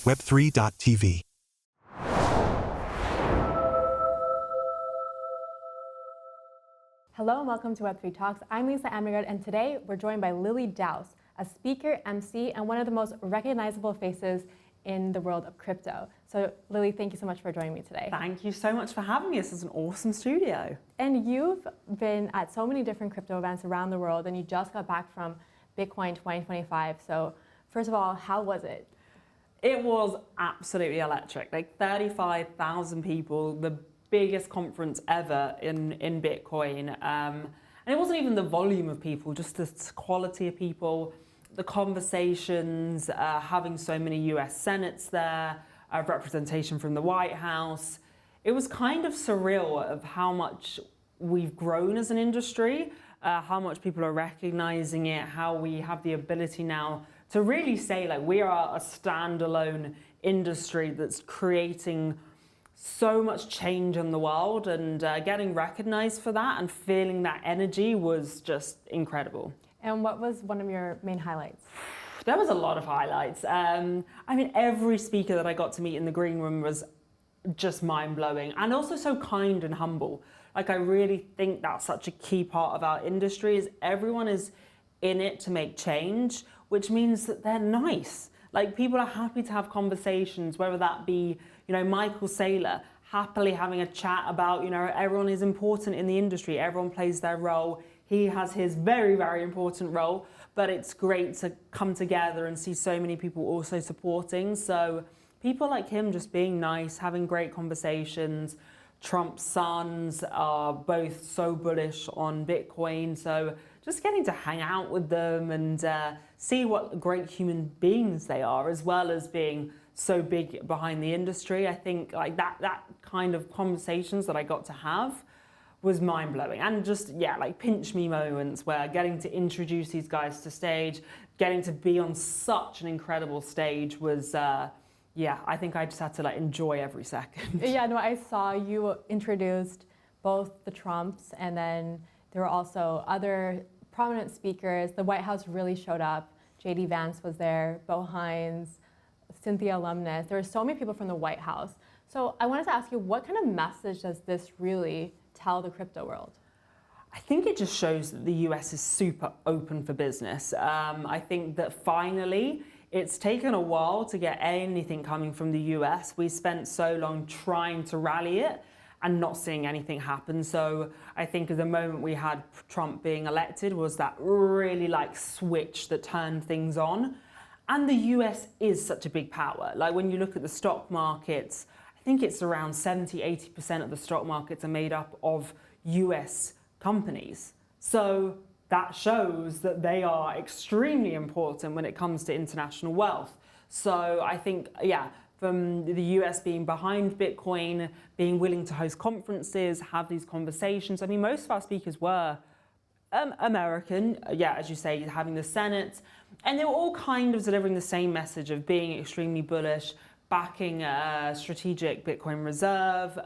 Web3 TV. Hello and welcome to Web3 Talks. I'm Lisa Amigard, and today we're joined by Lilly Douse, a speaker, MC, and one of the most recognizable faces in the world of crypto. So Lilly, thank you so much for joining me today. Thank you so much for having me. This is an awesome studio. And you've been at so many different crypto events around the world, and you just got back from Bitcoin 2025. So first of all, how was it? It was absolutely electric. Like 35,000 people, the biggest conference ever in Bitcoin. And it wasn't even the volume of people, just the quality of people, the conversations, having so many US senates there, representation from the White House. It was kind of surreal of how much we've grown as an industry, how much people are recognizing it, how we have the ability now to really say like we are a standalone industry that's creating so much change in the world, and getting recognized for that and feeling that energy was just incredible. And what was one of your main highlights? There was a lot of highlights. I mean, every speaker that I got to meet in the green room was just mind-blowing and also so kind and humble. Like, I really think that's such a key part of our industry is everyone is in it to make change, which means that they're nice. Like, people are happy to have conversations, whether that be, you know, Michael Saylor happily having a chat about, you know, everyone is important in the industry, everyone plays their role. He has his very, very important role, but it's great to come together and see so many people also supporting. So people like him just being nice, having great conversations. Trump's sons are both so bullish on Bitcoin. So just getting to hang out with them and see what great human beings they are, as well as being so big behind the industry. I think like that kind of conversations that I got to have was mind-blowing, and just, yeah, like pinch me moments where getting to introduce these guys to stage, getting to be on such an incredible stage was, yeah, I think I just had to like enjoy every second. Yeah, no, I saw you introduced both the Trumps, and then there were also other prominent speakers. The White House really showed up. JD Vance was there, Bo Hines, Cynthia Alumnus. There were so many people from the White House. So I wanted to ask you, what kind of message does this really tell the crypto world? I think it just shows that the US is super open for business. I think that finally, it's taken a while to get anything coming from the US. We spent so long trying to rally it and not seeing anything happen. So I think at the moment we had Trump being elected was that really like switch that turned things on. And the US is such a big power. Like when you look at the stock markets, I think it's around 70–80% of the stock markets are made up of US companies. So that shows that they are extremely important when it comes to international wealth. So I think, yeah, from the US being behind Bitcoin, being willing to host conferences, have these conversations. I mean, most of our speakers were American, yeah, as you say, having the Senate, and they were all kind of delivering the same message of being extremely bullish, backing a strategic Bitcoin reserve,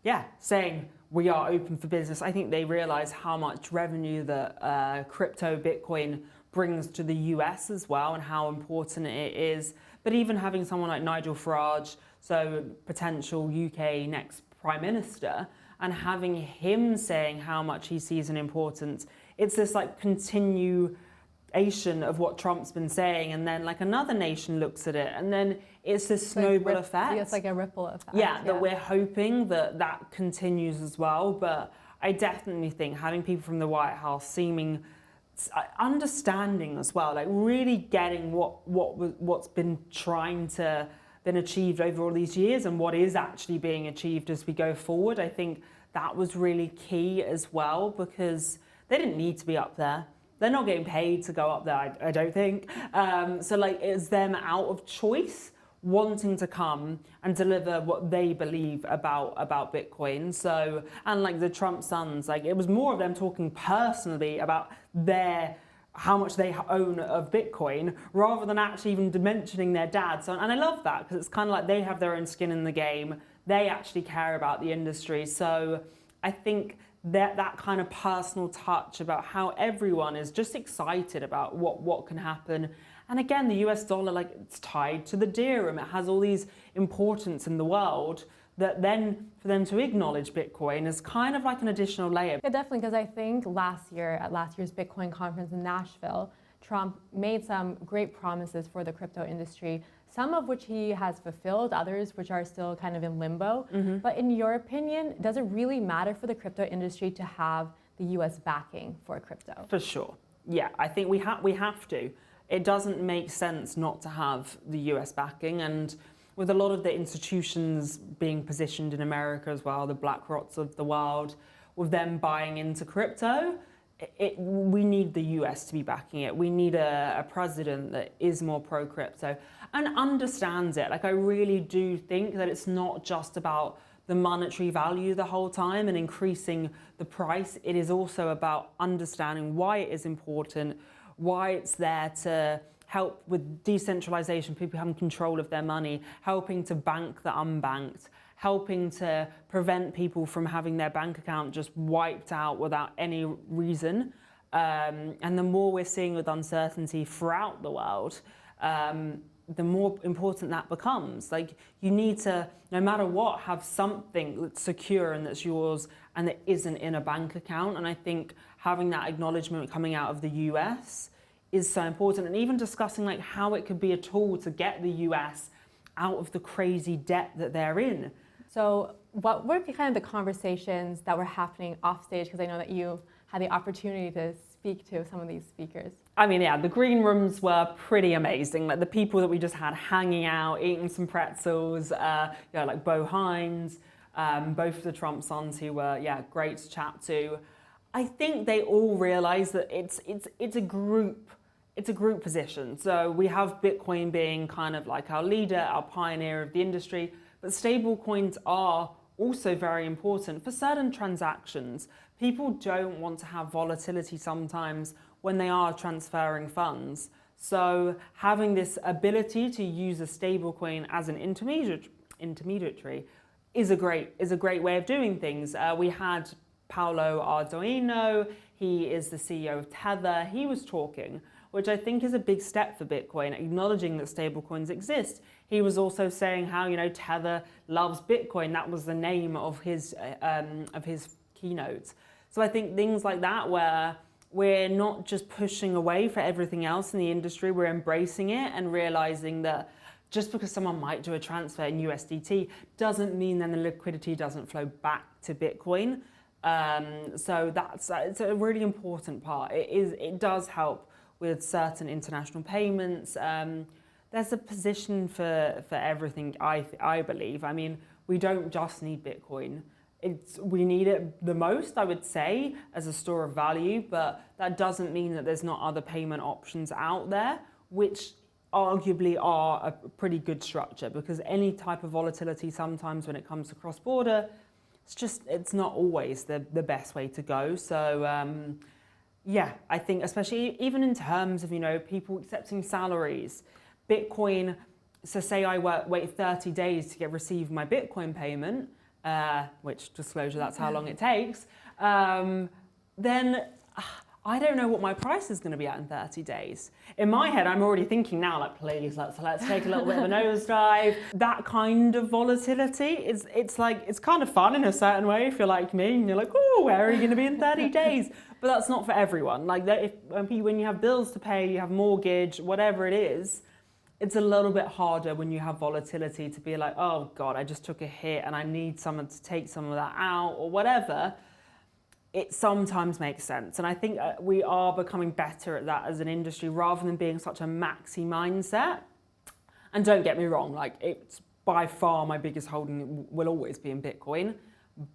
yeah, saying we are open for business. I think they realize how much revenue that crypto Bitcoin brings to the US as well and how important it is. But even having someone like Nigel Farage, so potential UK next Prime Minister, and having him saying how much he sees an importance, it's this like continuation of what Trump's been saying, and then like another nation looks at it, and then it's this snowball effect. It's like a ripple effect. Yeah, that we're hoping that that continues as well. But I definitely think having people from the White House seeming understanding as well, like really getting what's been been achieved over all these years and what is actually being achieved as we go forward. I think that was really key as well, because they didn't need to be up there. They're not getting paid to go up there, I don't think. So like it's them out of choice wanting to come and deliver what they believe about Bitcoin. So, and like the Trump sons, like it was more of them talking personally about how much they own of Bitcoin, rather than actually even mentioning their dad. So, and I love that, because it's kind of like they have their own skin in the game. They actually care about the industry. So I think that kind of personal touch about how everyone is just excited about what can happen. And again, the US dollar, like, it's tied to the dirham. It has all these importance in the world that then for them to acknowledge Bitcoin is kind of like an additional layer. Yeah, definitely, because I think last year at last year's Bitcoin conference in Nashville, Trump made some great promises for the crypto industry, some of which he has fulfilled, others which are still kind of in limbo. But in your opinion, does it really matter for the crypto industry to have the US backing for crypto? For sure. Yeah, I think we have to. It doesn't make sense not to have the US backing, and with a lot of the institutions being positioned in America as well, the BlackRocks of the world, with them buying into crypto, we need the US to be backing it. We need a president that is more pro-crypto and understands it. Like, I really do think that it's not just about the monetary value the whole time and increasing the price. It is also about understanding why it is important, why it's there to help with decentralization, people having control of their money, helping to bank the unbanked, helping to prevent people from having their bank account just wiped out without any reason. And the more we're seeing with uncertainty throughout the world, the more important that becomes. Like, you need to, no matter what, have something that's secure and that's yours and that isn't in a bank account. And I think having that acknowledgement coming out of the US is so important, and even discussing like how it could be a tool to get the US out of the crazy debt that they're in. So what were kind of the conversations that were happening off stage? Because I know that you had the opportunity to speak to some of these speakers. I mean, yeah, the green rooms were pretty amazing. Like, the people that we just had hanging out, eating some pretzels, like Bo Hines, both of the Trump sons who were, great to chat to. I think they all realize that it's a group position. So we have Bitcoin being kind of like our leader, our pioneer of the industry, but stable coins are also very important for certain transactions. People don't want to have volatility sometimes when they are transferring funds. So having this ability to use a stable coin as an intermediary is a great way of doing things. We had Paolo Ardoino, he is the CEO of Tether. He was talking, which I think is a big step for Bitcoin, acknowledging that stablecoins exist. He was also saying how, Tether loves Bitcoin. That was the name of his keynote. So I think things like that, where we're not just pushing away for everything else in the industry, we're embracing it and realizing that just because someone might do a transfer in USDT doesn't mean then the liquidity doesn't flow back to Bitcoin. So it's a really important part. It does help with certain international payments. There's a position for everything, I believe. I mean, we don't just need Bitcoin. We need it the most, I would say, as a store of value, but that doesn't mean that there's not other payment options out there, which arguably are a pretty good structure, because any type of volatility sometimes when it comes to cross-border, it's not always the best way to go. So I think especially even in terms of, people accepting salaries, Bitcoin, so say I wait 30 days to receive my Bitcoin payment, which, disclosure, that's how long it takes, then I don't know what my price is going to be at in 30 days. In my head, I'm already thinking now, like, please, let's take a little bit of a nosedive. That kind of volatility, it's kind of fun in a certain way if you're like me, and you're like, oh, where are you going to be in 30 days? But that's not for everyone. Like, when you have bills to pay, you have mortgage, whatever it is, it's a little bit harder when you have volatility to be like, oh God, I just took a hit and I need someone to take some of that out or whatever. It sometimes makes sense. And I think we are becoming better at that as an industry, rather than being such a maxi mindset. And don't get me wrong, like, it's by far my biggest holding will always be in Bitcoin,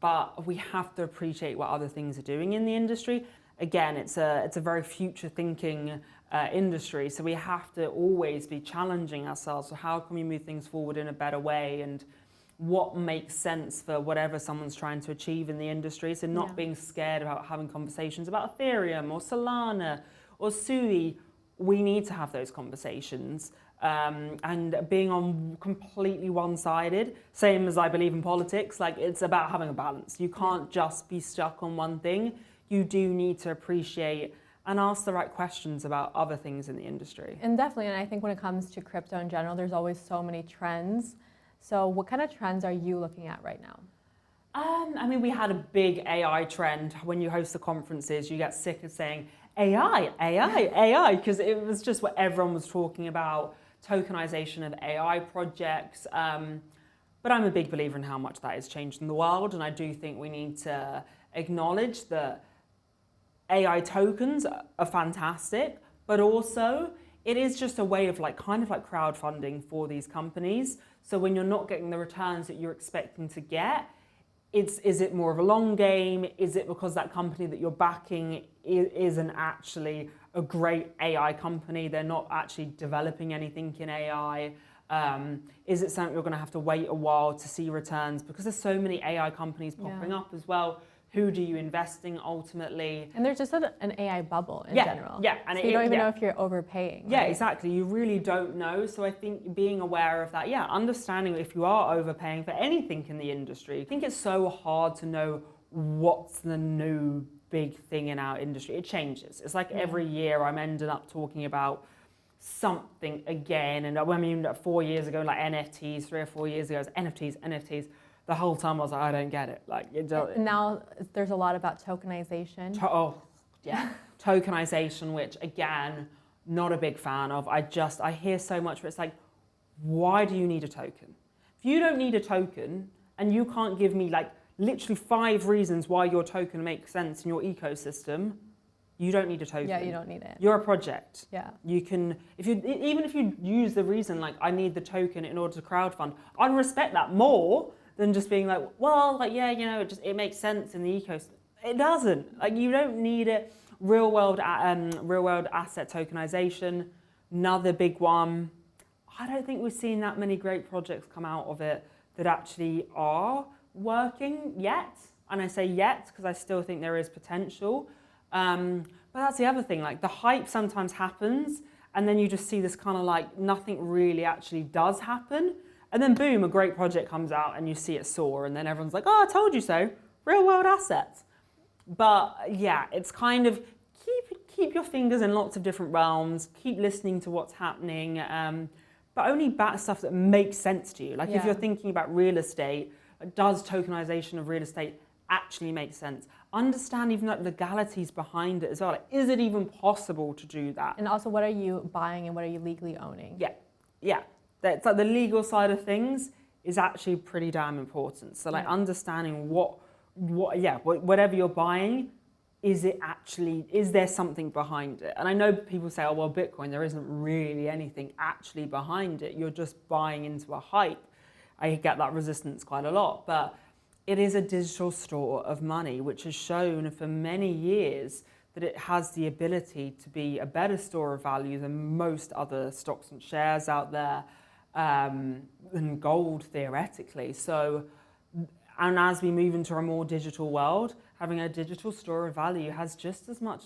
but we have to appreciate what other things are doing in the industry. Again, it's a very future thinking industry. So we have to always be challenging ourselves. So how can we move things forward in a better way, and what makes sense for whatever someone's trying to achieve in the industry? So not being scared about having conversations about Ethereum or Solana or Sui we need to have those conversations. And being on completely one-sided, same as I believe in politics, like it's about having a balance. You can't just be stuck on one thing. You do need to appreciate and ask the right questions about other things in the industry. And definitely, and I think when it comes to crypto in general, there's always so many trends. So what kind of trends are you looking at right now? I mean, we had a big AI trend. When you host the conferences, you get sick of saying AI, AI, AI, because it was just what everyone was talking about. Tokenization of AI projects. But I'm a big believer in how much that has changed in the world. And I do think we need to acknowledge that AI tokens are fantastic, but also it is just a way of kind of like crowdfunding for these companies. So when you're not getting the returns that you're expecting to get, is it more of a long game? Is it because that company that you're backing isn't actually a great AI company? They're not actually developing anything in AI. Is it something you're going to have to wait a while to see returns? Because there's so many AI companies popping up as well. Who do you invest in ultimately? And there's just an AI bubble in general. Yeah, and so you don't even know if you're overpaying. Yeah, right? exactly. You really don't know. So I think being aware of that, understanding if you are overpaying for anything in the industry. I think it's so hard to know what's the new big thing in our industry. It changes. It's like every year I'm ending up talking about something again. And I mean, 4 years ago, like NFTs, 3 or 4 years ago, it was NFTs. The whole time I was like, I don't get it. Now there's a lot about tokenization. Tokenization, which again, not a big fan of. I hear so much, but it's like, why do you need a token? If you don't need a token and you can't give me literally 5 reasons why your token makes sense in your ecosystem, you don't need a token. Yeah, you don't need it. You're a project. Yeah. You can, even if you use the reason I need the token in order to crowdfund, I'd respect that more than just being it makes sense in the ecosystem. It doesn't. You don't need it. Real world asset tokenization, another big one. I don't think we've seen that many great projects come out of it that actually are working yet. And I say yet because I still think there is potential. But that's the other thing. The hype sometimes happens, and then you just see this kind of nothing really actually does happen. And then boom, a great project comes out and you see it soar, and then everyone's like, oh, I told you so, real world assets. But yeah, it's kind of keep your fingers in lots of different realms, keep listening to what's happening, but only back stuff that makes sense to you. If you're thinking about real estate, does tokenization of real estate actually make sense? Understand even legalities behind it as well. Is it even possible to do that? And also, what are you buying and what are you legally owning? Yeah. That's the legal side of things is actually pretty damn important. So understanding whatever you're buying, is there something behind it? And I know people say, oh, well, Bitcoin, there isn't really anything actually behind it. You're just buying into a hype. I get that resistance quite a lot, but it is a digital store of money, which has shown for many years that it has the ability to be a better store of value than most other stocks and shares out there, than gold theoretically. So, and as we move into a more digital world, having a digital store of value has just as much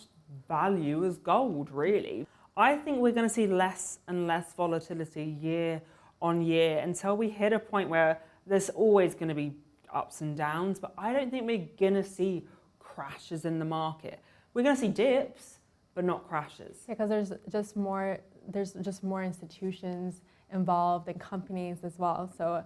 value as gold, really. I think we're going to see less and less volatility year on year until we hit a point where there's always going to be ups and downs, but I don't think we're going to see crashes in the market. We're going to see dips, but not crashes. Yeah, because there's just more institutions involved and companies as well. So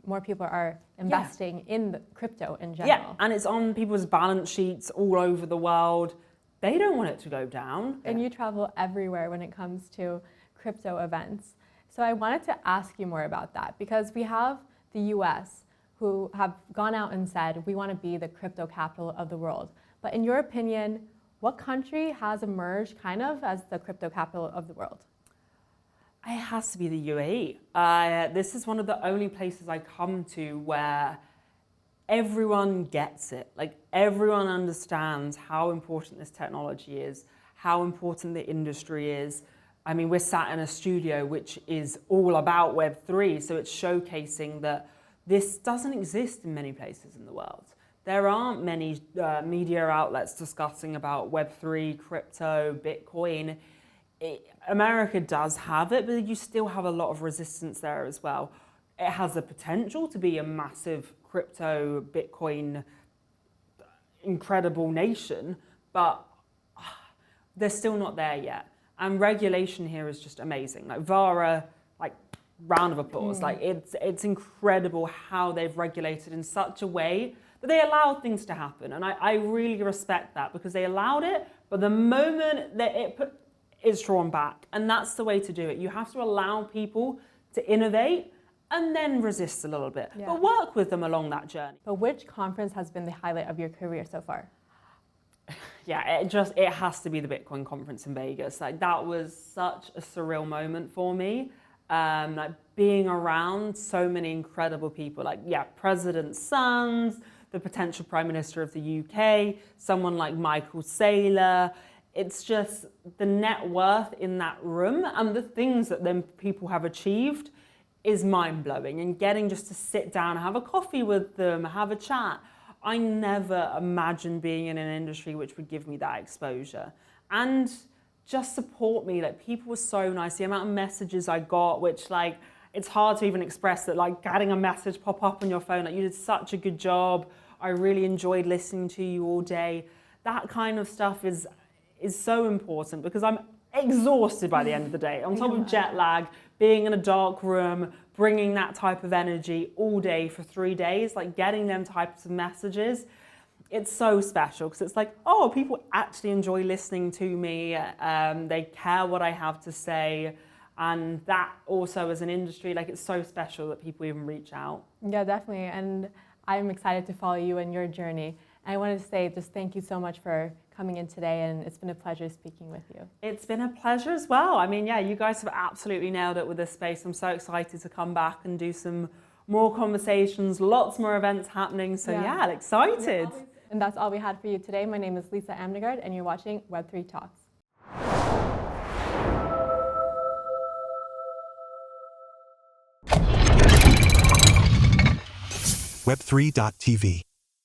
more people are investing in the crypto in general. Yeah, and it's on people's balance sheets all over the world. They don't want it to go down. And you travel everywhere when it comes to crypto events. So I wanted to ask you more about that because we have the US who have gone out and said, we want to be the crypto capital of the world. But in your opinion, what country has emerged kind of as the crypto capital of the world? It has to be the UAE. This is one of the only places I come to where everyone gets it. Everyone understands how important this technology is, how important the industry is. I mean, we're sat in a studio which is all about Web3, so it's showcasing that this doesn't exist in many places in the world. There aren't many media outlets discussing about Web3, crypto, Bitcoin. America does have it, but you still have a lot of resistance there as well. It has the potential to be a massive crypto, Bitcoin, incredible nation, but they're still not there yet. And regulation here is just amazing. Like VARA, like round of applause. Like it's incredible how they've regulated in such a way that they allowed things to happen. And I really respect that because they allowed it, but the moment that it's drawn back. And that's the way to do it. You have to allow people to innovate and then resist a little bit, but work with them along that journey. But which conference has been the highlight of your career so far? Yeah, it has to be the Bitcoin conference in Vegas. Like that was such a surreal moment for me. Like being around so many incredible people, like President's sons, the potential Prime Minister of the UK, someone like Michael Saylor. It's just the net worth in that room and the things that then people have achieved is mind-blowing. And getting just to sit down, have a coffee with them, have a chat. I never imagined being in an industry which would give me that exposure. And just support me. Like people were so nice. The amount of messages I got, which like, it's hard to even express that, like getting a message pop up on your phone, like you did such a good job. I really enjoyed listening to you all day. That kind of stuff is so important because I'm exhausted by the end of the day. On top of jet lag, being in a dark room, bringing that type of energy all day for 3 days, like getting them types of messages, it's so special because it's like, oh, people actually enjoy listening to me. They care what I have to say. And that also as an industry, like it's so special that people even reach out. Yeah, definitely. And I'm excited to follow you and your journey. And I wanted to say just thank you so much for coming in today, and it's been a pleasure speaking with you. It's been a pleasure as well. I mean, you guys have absolutely nailed it with this space. I'm so excited to come back and do some more conversations, lots more events happening. So excited. And that's all we had for you today. My name is Lisa Amnegard, and you're watching Web3 Talks. Web3.tv